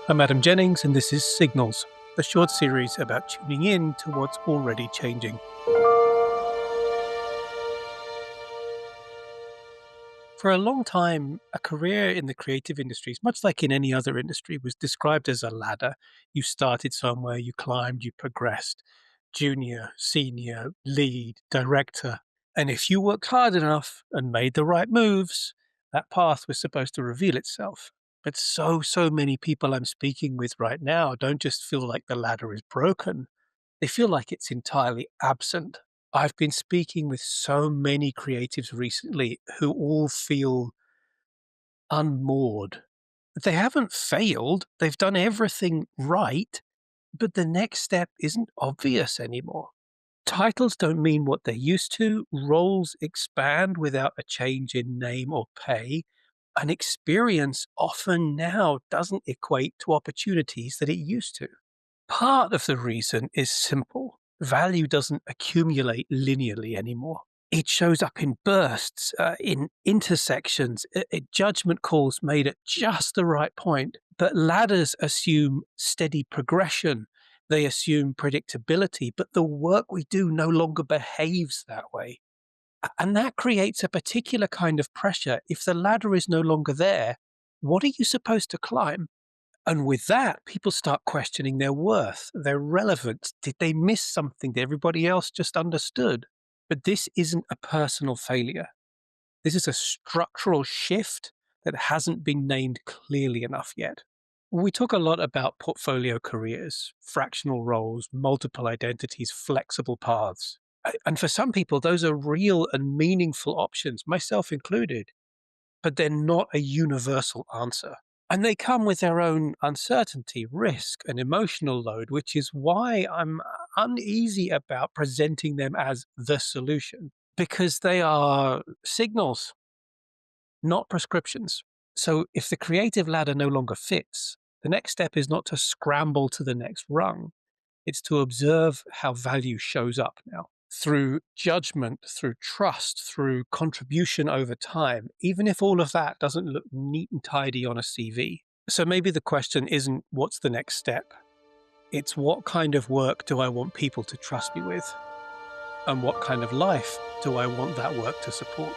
I'm Adam Jennings, and this is Signals, a short series about tuning in to what's already changing. For a long time, a career in the creative industries, much like in any other industry, was described as a ladder. You started somewhere, you climbed, you progressed. Junior, senior, lead, director. And if you worked hard enough and made the right moves, that path was supposed to reveal itself. But so many people I'm speaking with right now don't just feel like the ladder is broken. They feel like it's entirely absent. I've been speaking with so many creatives recently who all feel unmoored. They haven't failed, they've done everything right, but the next step isn't obvious anymore. Titles don't mean what they used to, roles expand without a change in name or pay, and experience often now doesn't equate to opportunities that it used to. Part of the reason is simple. Value doesn't accumulate linearly anymore. It shows up in bursts, in intersections, judgment calls made at just the right point. But ladders assume steady progression. They assume predictability, but the work we do no longer behaves that way. And that creates a particular kind of pressure. If the ladder is no longer there, what are you supposed to climb? And with that, people start questioning their worth, their relevance. Did they miss something that everybody else just understood? But this isn't a personal failure. This is a structural shift that hasn't been named clearly enough yet. We talk a lot about portfolio careers, fractional roles, multiple identities, flexible paths. And for some people, those are real and meaningful options, myself included, but they're not a universal answer. And they come with their own uncertainty, risk, and emotional load, which is why I'm uneasy about presenting them as the solution, because they are signals, not prescriptions. So if the creative ladder no longer fits, the next step is not to scramble to the next rung. It's to observe how value shows up now through judgment, through trust, through contribution over time, even if all of that doesn't look neat and tidy on a CV. So maybe the question isn't what's the next step? It's what kind of work do I want people to trust me with? And what kind of life do I want that work to support?